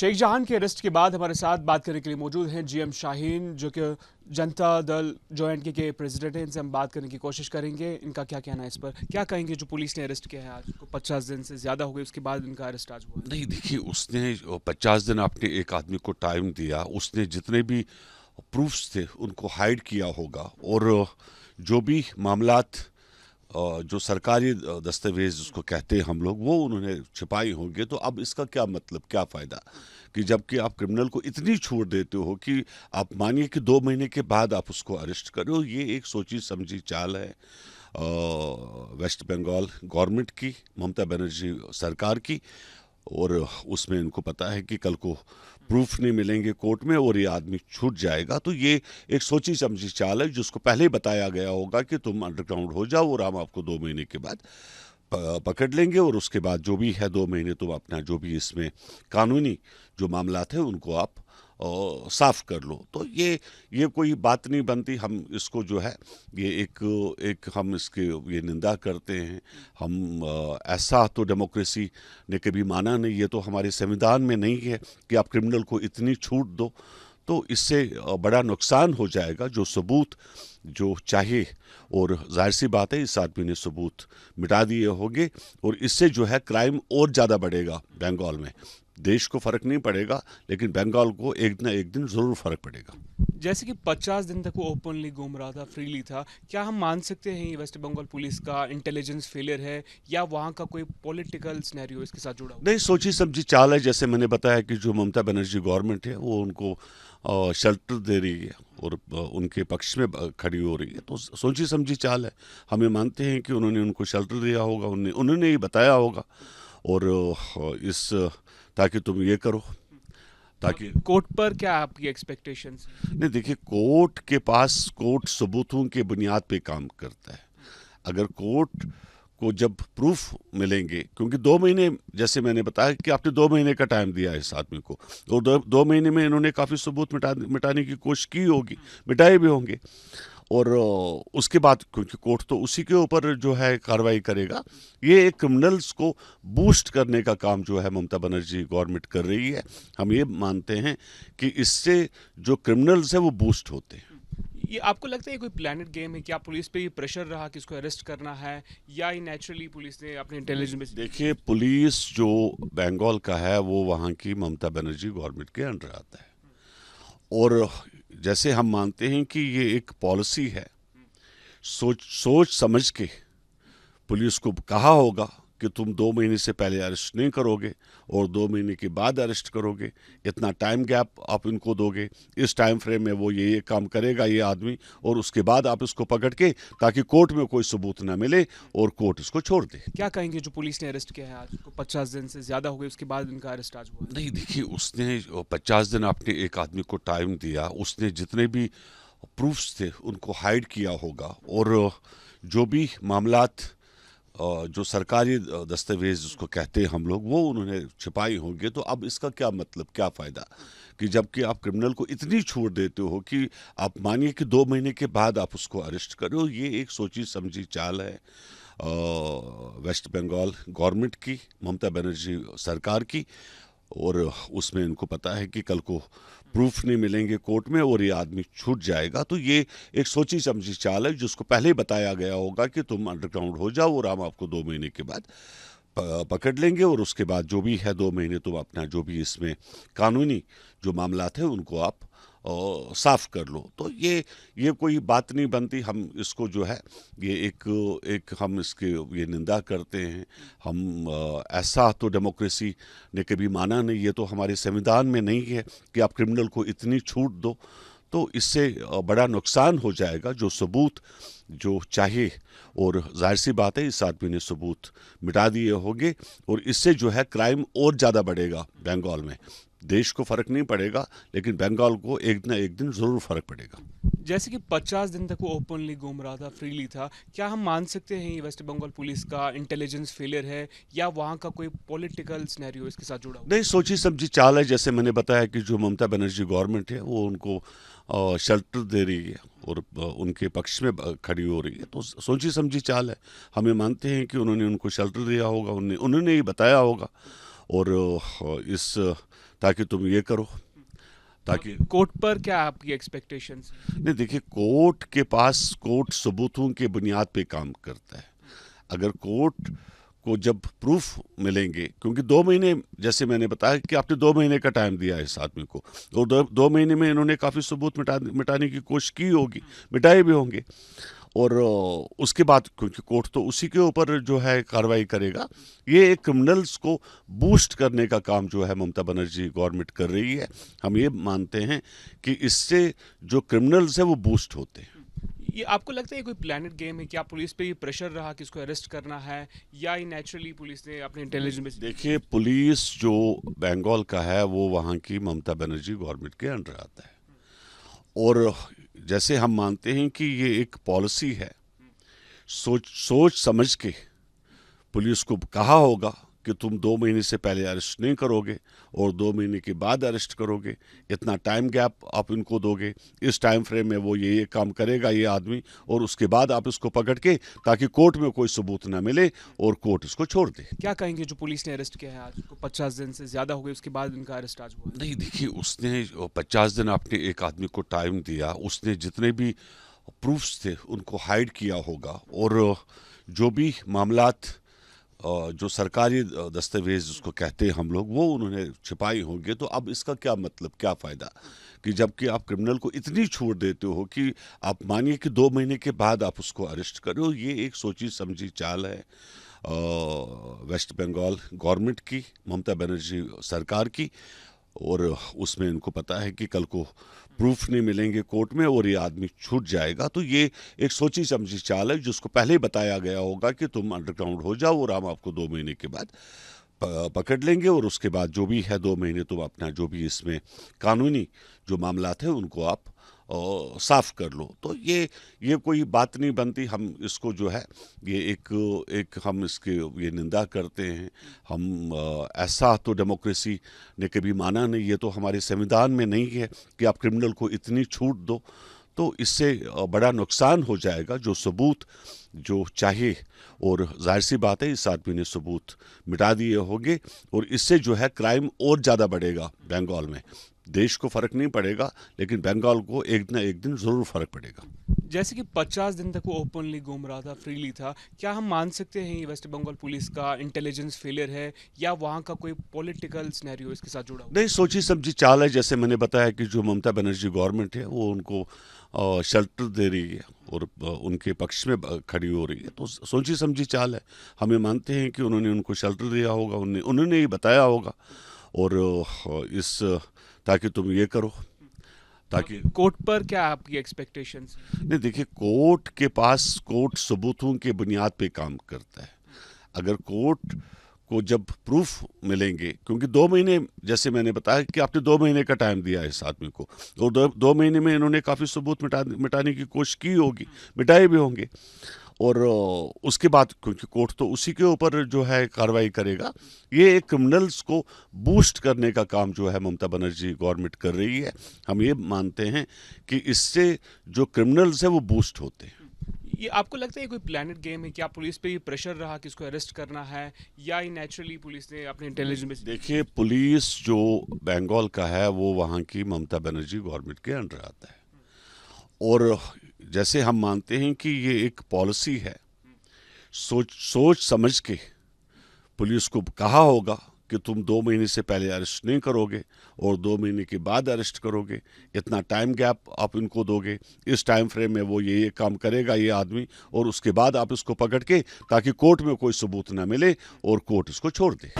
शेख जहान के अरेस्ट के बाद हमारे साथ बात करने के लिए मौजूद हैं जीएम शाहीन, जो कि जनता दल JNK के प्रेसिडेंट हैं। इनसे हम बात करने की कोशिश करेंगे। इनका क्या कहना है इस पर, क्या कहेंगे जो पुलिस ने अरेस्ट किया है आज को 50 दिन से ज़्यादा हो गए, उसके बाद इनका अरेस्ट आज हुआ। नहीं, देखिए, उसने 50 दिन आपने एक आदमी को टाइम दिया, उसने जितने भी प्रूफ्स थे उनको हाइड किया होगा, और जो भी मामलात जो सरकारी दस्तावेज जिसको कहते हैं हम लोग, वो उन्होंने छिपाई होंगे। तो अब इसका क्या मतलब, क्या फ़ायदा कि जबकि आप क्रिमिनल को इतनी छूट देते हो कि आप मानिए कि 2 महीने के बाद आप उसको अरेस्ट करो। ये एक सोची समझी चाल है वेस्ट बंगाल गवर्नमेंट की, ममता बनर्जी सरकार की। और उसमें इनको पता है कि कल को प्रूफ नहीं मिलेंगे कोर्ट में और ये आदमी छूट जाएगा। तो ये एक सोची समझी चाल है, जिसको पहले ही बताया गया होगा कि तुम अंडरग्राउंड हो जाओ और हम आपको 2 महीने के बाद पकड़ लेंगे, और उसके बाद जो भी है 2 महीने तुम अपना जो भी इसमें कानूनी जो मामलात है उनको आप साफ कर लो। तो ये कोई बात नहीं बनती। हम इसको जो है ये एक हम इसके ये निंदा करते हैं। हम ऐसा तो डेमोक्रेसी ने कभी माना नहीं। ये तो हमारे संविधान में नहीं है कि आप क्रिमिनल को इतनी छूट दो। तो इससे बड़ा नुकसान हो जाएगा। जो सबूत जो चाहिए, और जाहिर सी बात है इस आदमी ने सबूत मिटा दिए होंगे, और इससे जो है क्राइम और ज़्यादा बढ़ेगा बंगाल में। देश को फ़र्क नहीं पड़ेगा, लेकिन बंगाल को एक ना एक दिन ज़रूर फ़र्क पड़ेगा। जैसे कि 50 दिन तक वो ओपनली घूम रहा था, फ्रीली था, क्या हम मान सकते हैं ये वेस्ट बंगाल पुलिस का इंटेलिजेंस फेलियर है, या वहाँ का कोई पॉलिटिकल सिनेरियो इसके साथ जुड़ा हुआ नहीं, सोची समझी चाल है। जैसे मैंने बताया कि जो ममता बनर्जी गवर्नमेंट है वो उनको शेल्टर दे रही है और उनके पक्ष में खड़ी हो रही है। तो सोची समझी चाल है। हमें मानते हैं कि उन्होंने उनको शेल्टर दिया होगा, उन्होंने ही बताया होगा। और इस ताकि तुम ये करो, है? ताकि कोर्ट पर क्या आपकी एक्सपेक्टेशंस? नहीं, देखिए, कोर्ट सबूतों के बुनियाद पे काम करता है। अगर कोर्ट को जब प्रूफ मिलेंगे, क्योंकि 2 महीने, जैसे मैंने बताया कि आपने 2 महीने का टाइम दिया है इस आदमी को, और दो महीने में इन्होंने काफ़ी सबूत मिटाने की कोशिश की होगी, मिटाए भी होंगे। और उसके बाद क्योंकि कोर्ट तो उसी के ऊपर जो है कार्रवाई करेगा। ये एक क्रिमिनल्स को बूस्ट करने का काम जो है ममता बनर्जी गवर्नमेंट कर रही है। हम ये मानते हैं कि इससे जो क्रिमिनल्स हैं वो बूस्ट होते हैं। ये आपको लगता है ये कोई प्लानिट गेम है? क्या पुलिस पे ये प्रेशर रहा कि इसको अरेस्ट करना है, या ये नेचुरली पुलिस ने अपने इंटेलिजेंस? देखिए, पुलिस जो बंगाल का है वो वहाँ की ममता बनर्जी गवर्नमेंट के अंडर आता है। और जैसे हम मानते हैं कि ये एक पॉलिसी है, सोच सोच समझ के पुलिस को कहा होगा कि तुम 2 महीने से पहले अरेस्ट नहीं करोगे और 2 महीने के बाद अरेस्ट करोगे। इतना टाइम गैप आप इनको दोगे, इस टाइम फ्रेम में वो ये काम करेगा ये आदमी, और उसके बाद आप इसको पकड़ के, ताकि कोर्ट में कोई सबूत ना मिले और कोर्ट इसको छोड़ दे। क्या कहेंगे जो पुलिस ने अरेस्ट किया है आज को 50 दिन से ज़्यादा हो गए, उसके बाद इनका अरेस्ट आज हुआ। नहीं, देखिए, उसने 50 दिन आपने एक आदमी को टाइम दिया, उसने जितने भी प्रूफ्स थे उनको हाइड किया होगा, और जो भी मामलात जो सरकारी दस्तावेज जिसको कहते हैं हम लोग, वो उन्होंने छिपाई होंगे। तो अब इसका क्या मतलब, क्या फ़ायदा कि जबकि आप क्रिमिनल को इतनी छूट देते हो कि आप मानिए कि 2 महीने के बाद आप उसको अरेस्ट करो। ये एक सोची समझी चाल है वेस्ट बंगाल गवर्नमेंट की, ममता बनर्जी सरकार की। और उसमें इनको पता है कि कल को प्रूफ नहीं मिलेंगे कोर्ट में और ये आदमी छूट जाएगा। तो ये एक सोची समझी चाल है, जिसको पहले ही बताया गया होगा कि तुम अंडरग्राउंड हो जाओ और हम आपको 2 महीने के बाद पकड़ लेंगे, और उसके बाद जो भी है 2 महीने तुम अपना जो भी इसमें कानूनी जो मामलात हैं उनको आप साफ कर लो। तो ये कोई बात नहीं बनती। हम इसको जो है ये एक हम इसके ये निंदा करते हैं। हम ऐसा तो डेमोक्रेसी ने कभी माना नहीं। ये तो हमारे संविधान में नहीं है कि आप क्रिमिनल को इतनी छूट दो। तो इससे बड़ा नुकसान हो जाएगा। जो सबूत जो चाहिए, और जाहिर सी बात है इस आदमी ने सबूत मिटा दिए होंगे, और इससे जो है क्राइम और ज़्यादा बढ़ेगा बंगाल में। देश को फ़र्क नहीं पड़ेगा, लेकिन बंगाल को एक ना एक दिन ज़रूर फ़र्क पड़ेगा। जैसे कि 50 दिन तक वो ओपनली घूम रहा था, फ्रीली था, क्या हम मान सकते हैं ये वेस्ट बंगाल पुलिस का इंटेलिजेंस फेलियर है, या वहाँ का कोई पॉलिटिकल सिनेरियो इसके साथ जुड़ा हुआ? नहीं, सोची समझी चाल है। जैसे मैंने बताया कि जो ममता बनर्जी गवर्नमेंट है वो उनको शेल्टर दे रही है और उनके पक्ष में खड़ी हो रही है। तो सोची समझी चाल है। हमें मानते हैं कि उन्होंने उनको शेल्टर दिया होगा, उन्होंने ही बताया होगा। और इस ताकि तुम ये करो, ताकि कोर्ट पर क्या आपकी एक्सपेक्टेशंस? नहीं, देखिए, कोर्ट सबूतों के बुनियाद पे काम करता है। अगर कोर्ट को जब प्रूफ मिलेंगे, क्योंकि 2 महीने, जैसे मैंने बताया कि आपने 2 महीने का टाइम दिया है इस आदमी को, और 2 महीने में इन्होंने काफ़ी सबूत मिटाने की कोशिश की होगी, मिटाए भी होंगे। और उसके बाद, क्योंकि कोर्ट तो उसी के ऊपर जो है कार्रवाई करेगा, ये क्रिमिनल्स को बूस्ट करने का काम जो है ममता बनर्जी गवर्नमेंट कर रही है। हम ये मानते हैं कि इससे जो क्रिमिनल्स है वो बूस्ट होते हैं। ये आपको लगता है कोई प्लानिट गेम है? क्या पुलिस पे ये प्रेशर रहा कि इसको अरेस्ट करना है, या ये नेचुरली पुलिस ने अपने इंटेलिजेंस? देखिए, पुलिस जो बंगाल का है वो वहाँ की ममता बनर्जी गवर्नमेंट के अंडर आता है, और जैसे हम मानते हैं कि ये एक पॉलिसी है, सोच समझ के पुलिस को कहा होगा कि तुम 2 महीने से पहले अरेस्ट नहीं करोगे और 2 महीने के बाद अरेस्ट करोगे, इतना टाइम गैप आप इनको दोगे, इस टाइम फ्रेम में वो ये काम करेगा ये आदमी, और उसके बाद आप इसको पकड़ के, ताकि कोर्ट में कोई सबूत ना मिले और कोर्ट इसको छोड़ दे। क्या कहेंगे जो पुलिस ने अरेस्ट किया है आज को? 50 दिन से ज़्यादा हो गए उसके बाद इनका अरेस्ट आज हुआ। नहीं, देखिए, उसने 50 दिन आपने एक आदमी को टाइम दिया, उसने जितने भी प्रूफ्स थे उनको हाइड किया होगा, और जो भी मामलात, जो सरकारी दस्तावेज जिसको कहते हैं हम लोग, वो उन्होंने छिपाई होंगे। तो अब इसका क्या मतलब, क्या फ़ायदा, कि जबकि आप क्रिमिनल को इतनी छूट देते हो कि आप मानिए कि 2 महीने के बाद आप उसको अरेस्ट करो। ये एक सोची समझी चाल है वेस्ट बंगाल गवर्नमेंट की, ममता बनर्जी सरकार की, और उसमें इनको पता है कि कल को प्रूफ नहीं मिलेंगे कोर्ट में और ये आदमी छूट जाएगा। तो ये एक सोची समझी चाल है, जिसको पहले ही बताया गया होगा कि तुम अंडरग्राउंड हो जाओ और हम आपको 2 महीने के बाद पकड़ लेंगे, और उसके बाद जो भी है 2 महीने तुम अपना जो भी इसमें कानूनी जो मामलात हैं उनको आप साफ कर लो। तो ये कोई बात नहीं बनती। हम इसको जो है ये एक हम इसके ये निंदा करते हैं। हम ऐसा तो डेमोक्रेसी ने कभी माना नहीं, ये तो हमारे संविधान में नहीं है कि आप क्रिमिनल को इतनी छूट दो। तो इससे बड़ा नुकसान हो जाएगा जो सबूत जो चाहिए, और जाहिर सी बात है इस आदमी ने सबूत मिटा दिए होंगे, और इससे जो है क्राइम और ज़्यादा बढ़ेगा बंगाल में। देश को फ़र्क नहीं पड़ेगा, लेकिन बंगाल को एक ना एक दिन ज़रूर फ़र्क पड़ेगा। जैसे कि 50 दिन तक वो ओपनली घूम रहा था, फ्रीली था, क्या हम मान सकते हैं ये वेस्ट बंगाल पुलिस का इंटेलिजेंस फेलियर है, या वहाँ का कोई पॉलिटिकल सिनेरियो इसके साथ जुड़ा हुआ? नहीं, सोची समझी चाल है। जैसे मैंने बताया कि जो ममता बनर्जी गवर्नमेंट है वो उनको शेल्टर दे रही है और उनके पक्ष में खड़ी हो रही है, तो सोची समझी चाल है। हमें मानते हैं कि उन्होंने उनको शेल्टर दिया होगा, उन्होंने ही बताया होगा, और इस ताकि तुम ये करो, ताकि कोर्ट पर क्या आपकी एक्सपेक्टेशंस? नहीं, देखिए, कोर्ट सबूतों के बुनियाद पे काम करता है। अगर कोर्ट को जब प्रूफ मिलेंगे, क्योंकि 2 महीने, जैसे मैंने बताया कि आपने 2 महीने का टाइम दिया है इस आदमी को, और 2 महीने में इन्होंने काफ़ी सबूत मिटाने की कोशिश की होगी, मिटाए भी होंगे। और उसके बाद, क्योंकि कोर्ट तो उसी के ऊपर जो है कार्रवाई करेगा, ये क्रिमिनल्स को बूस्ट करने का काम जो है ममता बनर्जी गवर्नमेंट कर रही है। हम ये मानते हैं कि इससे जो क्रिमिनल्स है वो बूस्ट होते हैं। ये आपको लगता है कोई प्लानिट गेम है? क्या पुलिस पे ये प्रेशर रहा कि इसको अरेस्ट करना है, या ये नेचुरली पुलिस ने अपने इंटेलिजेंस? देखिए, पुलिस जो बंगाल का है वो वहाँ की ममता बनर्जी गवर्नमेंट के अंडर आता है, और जैसे हम मानते हैं कि ये एक पॉलिसी है, सोच समझ के पुलिस को कहा होगा कि तुम 2 महीने से पहले अरेस्ट नहीं करोगे और 2 महीने के बाद अरेस्ट करोगे, इतना टाइम गैप आप इनको दोगे, इस टाइम फ्रेम में वो ये काम करेगा ये आदमी, और उसके बाद आप इसको पकड़ के, ताकि कोर्ट में कोई सबूत ना मिले और कोर्ट इसको छोड़ दे।